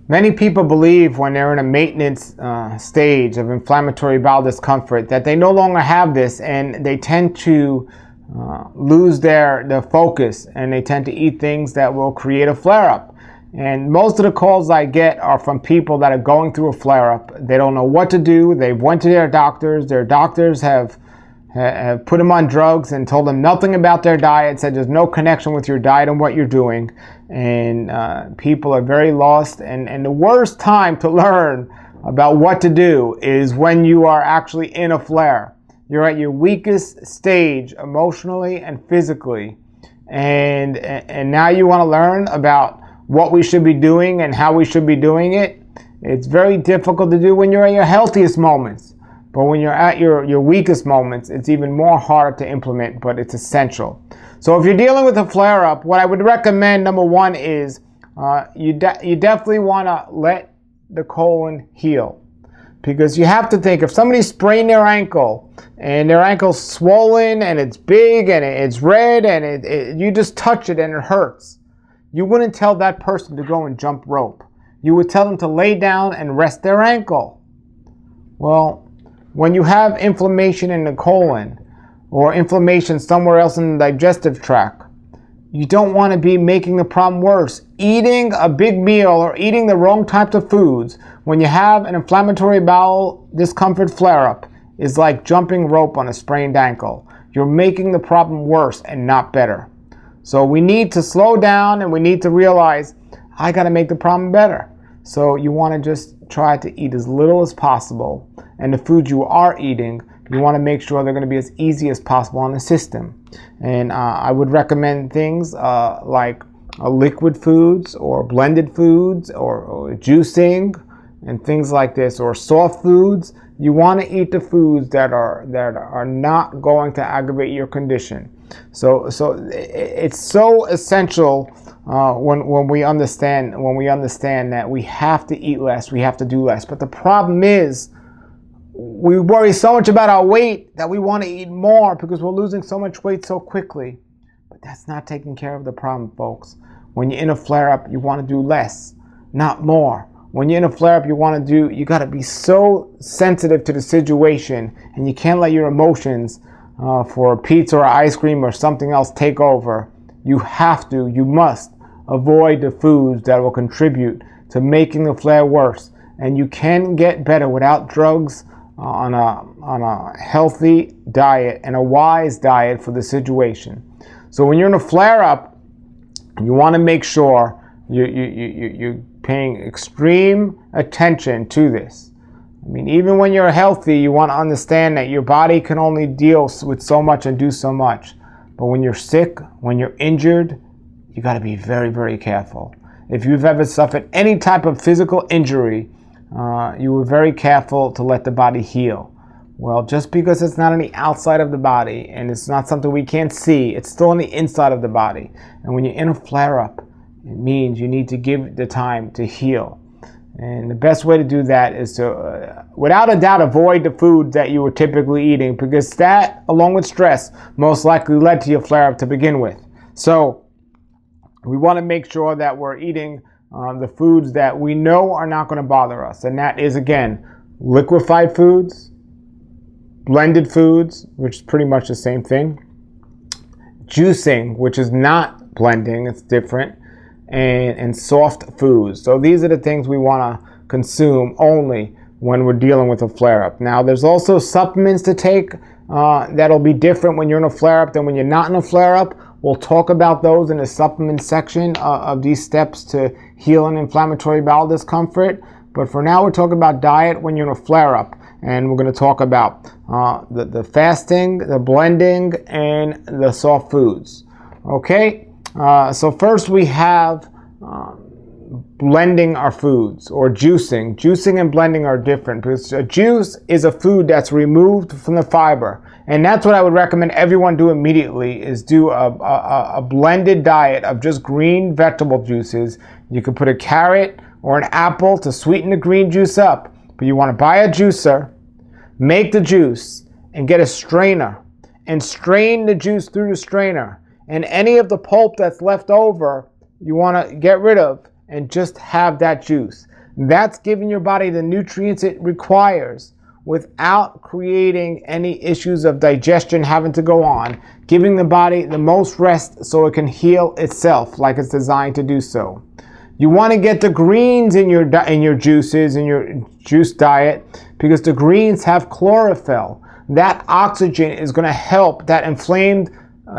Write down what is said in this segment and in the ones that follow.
Many people believe when they're in a maintenance stage of inflammatory bowel discomfort that they no longer have this, and they tend to lose their focus, and they tend to eat things that will create a flare-up. And most of the calls I get are from people that are going through a flare-up. They don't know what to do. They went to their doctors. Their doctors have put them on drugs and told them nothing about their diet, said there's no connection with your diet and what you're doing. And people are very lost. And the worst time to learn about what to do is when you are actually in a flare. You're at your weakest stage emotionally and physically. And now you want to learn about what we should be doing and how we should be doing it. It's very difficult to do when you're at your healthiest moments. But when you're at your weakest moments, it's even more hard to implement, but it's essential. So if you're dealing with a flare-up, what I would recommend, number one, is you definitely want to let the colon heal. Because you have to think, if somebody sprained their ankle and their ankle's swollen and it's big and it's red and you just touch it and it hurts, you wouldn't tell that person to go and jump rope. You would tell them to lay down and rest their ankle. Well, when you have inflammation in the colon or inflammation somewhere else in the digestive tract, you don't want to be making the problem worse. Eating a big meal or eating the wrong types of foods when you have an inflammatory bowel discomfort flare-up is like jumping rope on a sprained ankle. You're making the problem worse and not better. So we need to slow down, and we need to realize, I got to make the problem better. So you want to just try to eat as little as possible. And the foods you are eating, you want to make sure they're going to be as easy as possible on the system. And I would recommend things like liquid foods or blended foods or juicing and things like this, or soft foods. You want to eat the foods that are not going to aggravate your condition. So it's so essential when we understand that we have to eat less, we have to do less. But the problem is, we worry so much about our weight that we want to eat more because we're losing so much weight so quickly. But that's not taking care of the problem, folks. When you're in a flare-up, you want to do less, not more. When you're in a flare-up, you got to be so sensitive to the situation, and you can't let your emotions for pizza or ice cream or something else take over. You must avoid the foods that will contribute to making the flare worse. And you can get better without drugs, on a healthy diet and a wise diet for the situation. So when you're in a flare-up, you want to make sure you're paying extreme attention to this. I mean, even when you're healthy, you want to understand that your body can only deal with so much and do so much. But when you're sick, when you're injured, you got to be very, very careful. If you've ever suffered any type of physical injury, you were very careful to let the body heal. Well, just because it's not on the outside of the body and it's not something we can't see, it's still on the inside of the body. And when you're in a flare-up, it means you need to give the time to heal. And the best way to do that is to, without a doubt, avoid the food that you were typically eating, because that, along with stress, most likely led to your flare-up to begin with. So we want to make sure that we're eating the foods that we know are not going to bother us. And that is, again, liquefied foods, blended foods, which is pretty much the same thing, juicing, which is not blending, it's different, and soft foods. So these are the things we want to consume only when we're dealing with a flare-up. Now, there's also supplements to take that'll be different when you're in a flare-up than when you're not in a flare-up. We'll talk about those in the supplement section of these steps to heal an inflammatory bowel discomfort. But for now, we're talking about diet when you're in a flare-up. And we're going to talk about the fasting, the blending, and the soft foods. Okay? So first we have blending our foods, or juicing. Juicing and blending are different, because a juice is a food that's removed from the fiber. And that's what I would recommend everyone do immediately, is do a blended diet of just green vegetable juices. You could put a carrot or an apple to sweeten the green juice up. But you want to buy a juicer, make the juice, and get a strainer, and strain the juice through the strainer. And any of the pulp that's left over, you want to get rid of and just have that juice. That's giving your body the nutrients it requires without creating any issues of digestion having to go on, giving the body the most rest so it can heal itself like it's designed to do so. You want to get the greens in your juices, in your juice diet, because the greens have chlorophyll. That oxygen is going to help that inflamed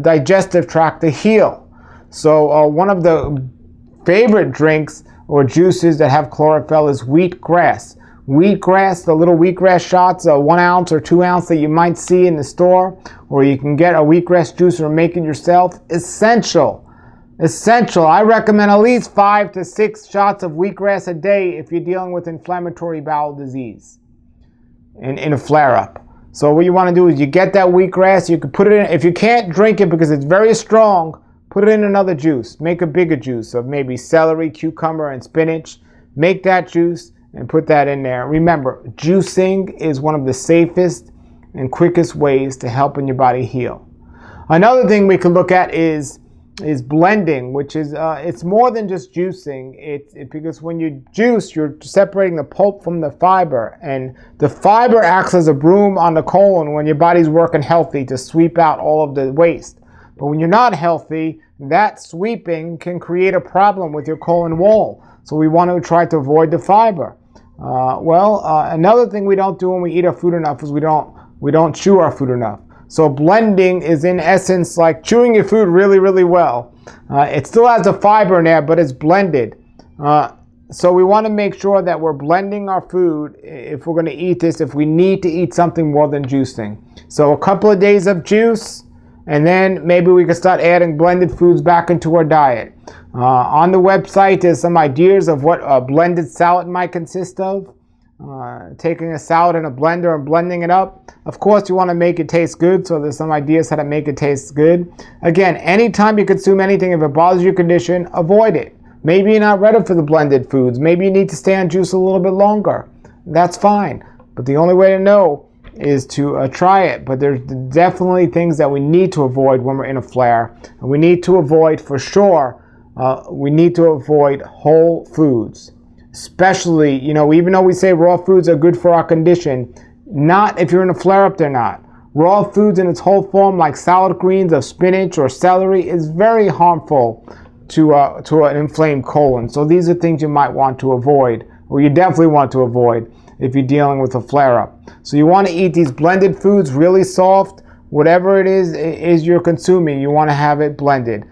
digestive tract to heal. So one of the favorite drinks or juices that have chlorophyll is wheatgrass. Wheatgrass, the little wheatgrass shots, 1 ounce or 2 ounce that you might see in the store, or you can get a wheatgrass juice or make it yourself. Essential. I recommend at least 5 to 6 shots of wheatgrass a day if you're dealing with inflammatory bowel disease in a flare-up. So what you want to do is you get that wheatgrass, you can put it in, if you can't drink it because it's very strong, put it in another juice. Make a bigger juice of maybe celery, cucumber, and spinach. Make that juice and put that in there. Remember, juicing is one of the safest and quickest ways to helping your body heal. Another thing we can look at is blending, which is it's more than just juicing. Because when you juice, you're separating the pulp from the fiber, and the fiber acts as a broom on the colon when your body's working healthy to sweep out all of the waste. But when you're not healthy, that sweeping can create a problem with your colon wall. So we want to try to avoid the fiber. Another thing we don't do when we eat our food enough is we don't chew our food enough. So blending is in essence like chewing your food really, really well. It still has the fiber in there, but it's blended. So we want to make sure that we're blending our food if we're going to eat this, if we need to eat something more than juicing. So a couple of days of juice, and then maybe we can start adding blended foods back into our diet. On the website, there's some ideas of what a blended salad might consist of. Taking a salad in a blender and blending it up. Of course, you want to make it taste good, so there's some ideas how to make it taste good. Again, anytime you consume anything, if it bothers your condition, avoid it. Maybe you're not ready for the blended foods. Maybe you need to stay on juice a little bit longer. That's fine. But the only way to know is to try it. But there's definitely things that we need to avoid when we're in a flare. And we need to avoid, for sure, we need to avoid whole foods. Especially, even though we say raw foods are good for our condition, not if you're in a flare-up, they're not. Raw foods in its whole form, like salad greens of spinach or celery, is very harmful to an inflamed colon. So these are things you might want to avoid, or you definitely want to avoid if you're dealing with a flare-up. So you want to eat these blended foods really soft. Whatever it is you're consuming, you want to have it blended.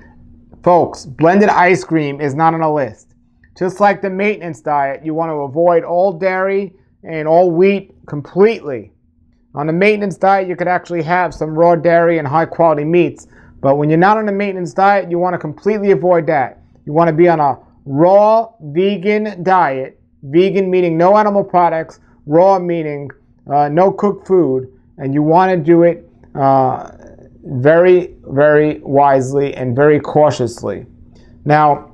Folks, blended ice cream is not on the list. Just like the maintenance diet, you want to avoid all dairy and all wheat completely. On the maintenance diet, you could actually have some raw dairy and high quality meats. But when you're not on a maintenance diet, you want to completely avoid that. You want to be on a raw vegan diet. Vegan meaning no animal products. Raw meaning no cooked food. And you want to do it very, very wisely and very cautiously. Now,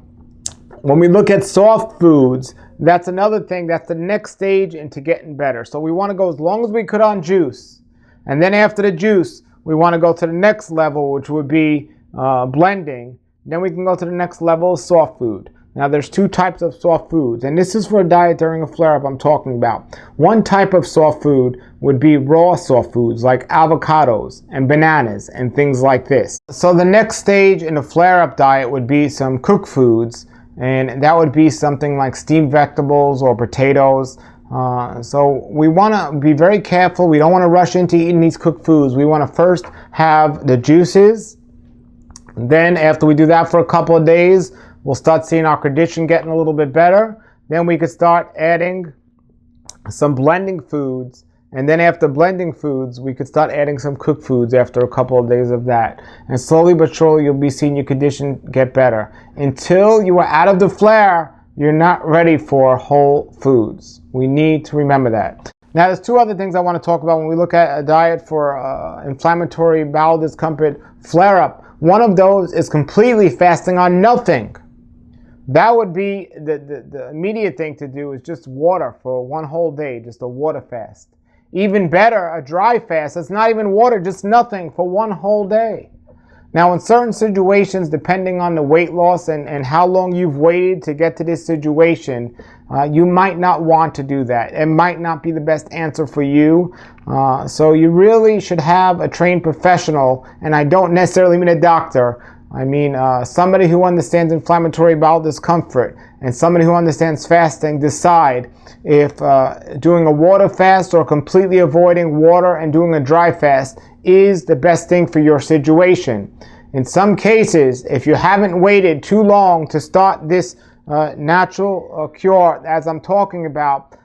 when we look at soft foods, that's another thing. That's the next stage into getting better. So we want to go as long as we could on juice. And then after the juice, we want to go to the next level, which would be blending. Then we can go to the next level of soft food. Now there's 2 types of soft foods. And this is for a diet during a flare-up I'm talking about. One type of soft food would be raw soft foods like avocados and bananas and things like this. So the next stage in a flare-up diet would be some cooked foods. And that would be something like steamed vegetables or potatoes. So we want to be very careful. We don't want to rush into eating these cooked foods. We want to first have the juices. Then after we do that for a couple of days, we'll start seeing our condition getting a little bit better. Then we could start adding some blending foods. And then after blending foods, we could start adding some cooked foods after a couple of days of that. And slowly but surely, you'll be seeing your condition get better. Until you are out of the flare, you're not ready for whole foods. We need to remember that. Now, there's 2 other things I want to talk about when we look at a diet for inflammatory bowel discomfort flare-up. One of those is completely fasting on nothing. That would be the immediate thing to do is just water for 1 whole day, just a water fast. Even better, a dry fast. It's not even water, just nothing for 1 whole day. Now, in certain situations, depending on the weight loss and how long you've waited to get to this situation, you might not want to do that. It might not be the best answer for you. So you really should have a trained professional, and I don't necessarily mean a doctor. I mean somebody who understands inflammatory bowel discomfort and somebody who understands fasting decide if doing a water fast or completely avoiding water and doing a dry fast is the best thing for your situation. In some cases, if you haven't waited too long to start this natural cure as I'm talking about,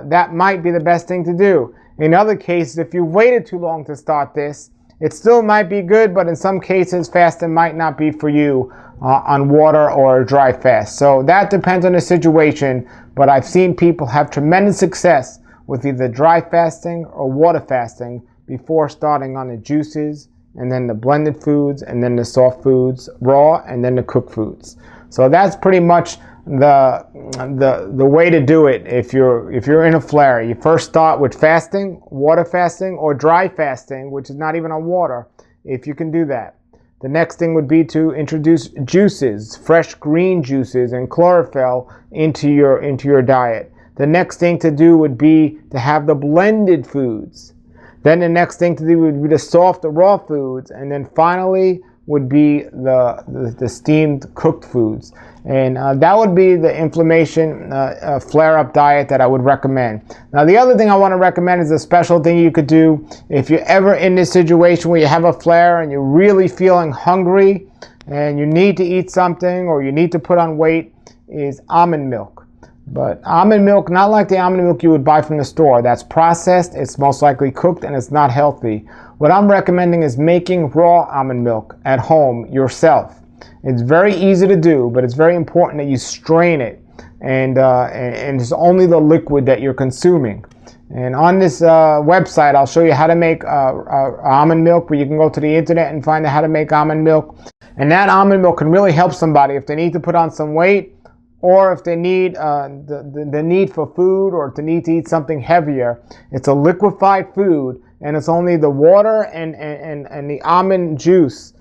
that might be the best thing to do. In other cases, if you waited too long to start this, it still might be good, but in some cases, fasting might not be for you on water or a dry fast. So that depends on the situation, but I've seen people have tremendous success with either dry fasting or water fasting before starting on the juices, and then the blended foods, and then the soft foods, raw, and then the cooked foods. So that's pretty much the way to do it. If you're in a flare, you first start with fasting, water fasting, or dry fasting, which is not even on water, if you can do that. The next thing would be to introduce juices, fresh green juices and chlorophyll into your diet. The next thing to do would be to have the blended foods. Then the next thing to do would be the soft, the raw foods, and then finally would be the steamed cooked foods. And that would be the inflammation flare-up diet that I would recommend. Now, the other thing I want to recommend is a special thing you could do if you're ever in this situation where you have a flare and you're really feeling hungry and you need to eat something or you need to put on weight, is almond milk. But almond milk, not like the almond milk you would buy from the store. That's processed, it's most likely cooked, and it's not healthy. What I'm recommending is making raw almond milk at home yourself. It's very easy to do, but it's very important that you strain it, and it's only the liquid that you're consuming. And on this website, I'll show you how to make almond milk, where you can go to the internet and find out how to make almond milk. And that almond milk can really help somebody if they need to put on some weight, or if they need the need for food, or if they need to eat something heavier. It's a liquefied food, and it's only the water and the almond juice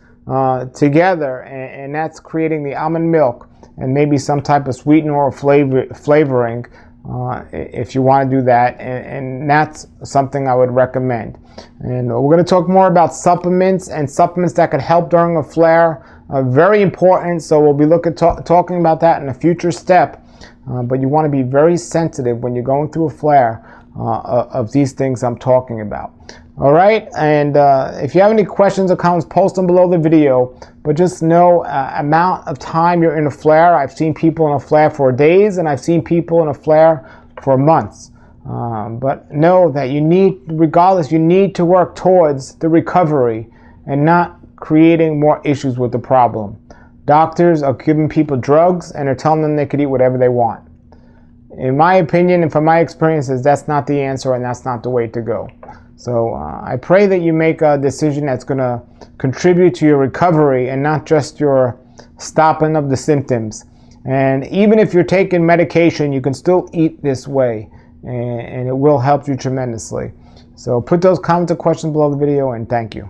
together, and that's creating the almond milk, and maybe some type of sweetener or flavoring if you want to do that, and that's something I would recommend. And we're going to talk more about supplements and supplements that could help during a flare. Very important, so we'll be talking about that in a future step. But you want to be very sensitive when you're going through a flare of these things I'm talking about. All right, and if you have any questions or comments, post them below the video. But just know amount of time you're in a flare. I've seen people in a flare for days, and I've seen people in a flare for months. But know that you need, regardless, you need to work towards the recovery and not creating more issues with the problem. Doctors are giving people drugs and are telling them they could eat whatever they want. In my opinion and from my experiences, that's not the answer, and that's not the way to go. So I pray that you make a decision that's going to contribute to your recovery and not just your stopping of the symptoms. And even if you're taking medication, you can still eat this way, and it will help you tremendously. So put those comments or questions below the video, and thank you.